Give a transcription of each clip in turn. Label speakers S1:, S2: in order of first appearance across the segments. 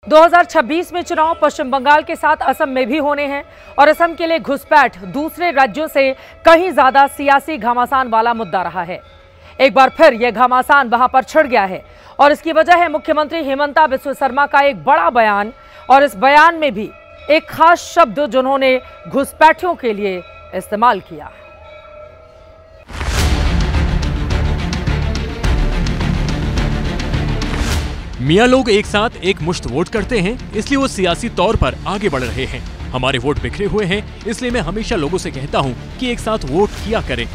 S1: 2026 में चुनाव पश्चिम बंगाल के साथ असम में भी होने हैं और असम के लिए घुसपैठ दूसरे राज्यों से कहीं ज्यादा सियासी घमासान वाला मुद्दा रहा है। एक बार फिर यह घमासान वहां पर छिड़ गया है और इसकी वजह है मुख्यमंत्री हिमंता बिस्वा शर्मा का एक बड़ा बयान, और इस बयान में भी एक खास शब्द जिन्होंने घुसपैठियों के लिए इस्तेमाल किया।
S2: मियां लोग एक साथ एक मुश्त वोट करते हैं, इसलिए वो सियासी तौर पर आगे बढ़ रहे हैं। हमारे वोट बिखरे हुए हैं, इसलिए मैं हमेशा लोगों से कहता हूं कि एक साथ वोट किया करें।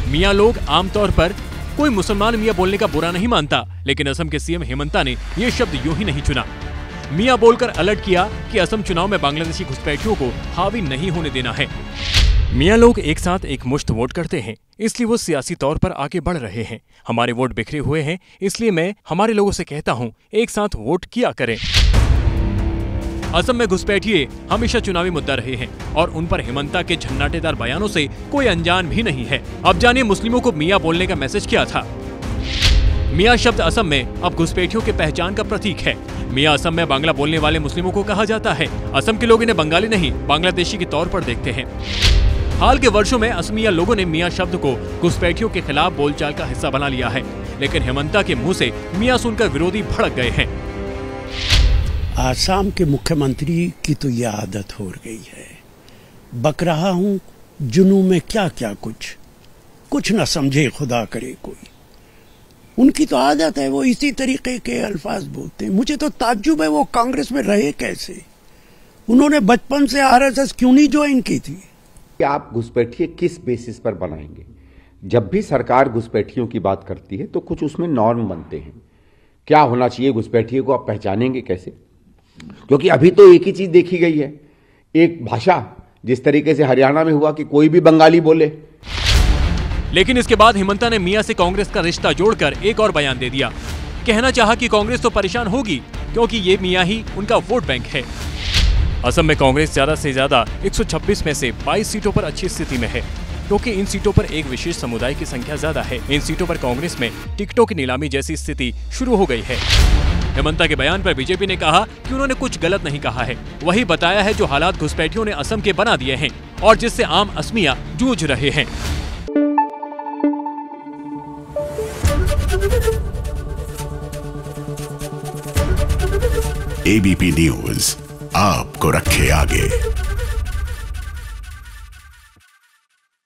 S2: मियां लोग आमतौर पर कोई मुसलमान मियां बोलने का बुरा नहीं मानता, लेकिन असम के सीएम हिमंता ने ये शब्द यूं ही नहीं चुना। मियां बोलकर अलर्ट किया कि असम चुनाव में बांग्लादेशी घुसपैठियों को हावी नहीं होने देना है। मियां लोग एक साथ एक मुश्त वोट करते हैं, इसलिए वो सियासी तौर पर आगे बढ़ रहे हैं। हमारे वोट बिखरे हुए हैं, इसलिए मैं हमारे लोगों से कहता हूं एक साथ वोट किया करें। असम में घुसपैठिए हमेशा चुनावी मुद्दा रहे हैं और उन पर हिमंता के झन्नाटेदार बयानों से कोई अनजान भी नहीं है। अब जानिए मुस्लिमों को मियां बोलने का मैसेज क्या था। मियां शब्द असम में अब घुसपैठियों के पहचान का प्रतीक है। मियां असम में बांग्ला बोलने वाले मुस्लिमों को कहा जाता है। असम के लोग इन्हें बंगाली नहीं बांग्लादेशी के तौर पर देखते हैं। हाल के वर्षों में असमिया लोगों ने मियां शब्द को घुसपैठियों के खिलाफ बोलचाल का हिस्सा बना लिया है, लेकिन हिमंता के मुंह से मियां सुनकर विरोधी भड़क गए हैं।
S3: आसाम के मुख्यमंत्री की तो यह आदत हो गई है, बक रहा हूं जुनू में क्या क्या कुछ न समझे खुदा करे कोई। उनकी तो आदत है, वो इसी तरीके के अल्फाज बोलते हैं। मुझे तो ताज्जुब है वो कांग्रेस में रहे कैसे। उन्होंने बचपन से आरएसएस क्यों नहीं ज्वाइन की थी।
S4: आप घुसपैठिए किस बेसिस पर बनाएंगे? जब भी सरकार घुसपैठियों की बात करती है तो कुछ उसमें नॉर्म बनते हैं। क्या होना चाहिए घुसपैठिए को आप पहचानेंगे कैसे? क्योंकि अभी तो एक ही चीज देखी गई है, एक भाषा, जिस तरीके से हरियाणा में हुआ कि कोई भी बंगाली बोले।
S2: लेकिन इसके बाद हिमंता ने मियां से कांग्रेस का रिश्ता जोड़कर एक और बयान दे दिया। कहना चाहा कि कांग्रेस तो परेशान होगी क्योंकि ये मियां ही उनका वोट बैंक है। असम में कांग्रेस ज्यादा से ज्यादा 126 में से 22 सीटों पर अच्छी स्थिति में है, क्योंकि इन सीटों पर एक विशेष समुदाय की संख्या ज्यादा है। इन सीटों पर कांग्रेस में टिकटों की नीलामी जैसी स्थिति शुरू हो गई है। हिमंता के बयान पर बीजेपी ने कहा कि उन्होंने कुछ गलत नहीं कहा है, वही बताया है जो हालात घुसपैठियों ने असम के बना दिए हैं और जिससे आम असमिया जूझ रहे हैं।
S5: एबीपी न्यूज आपको रखे आगे।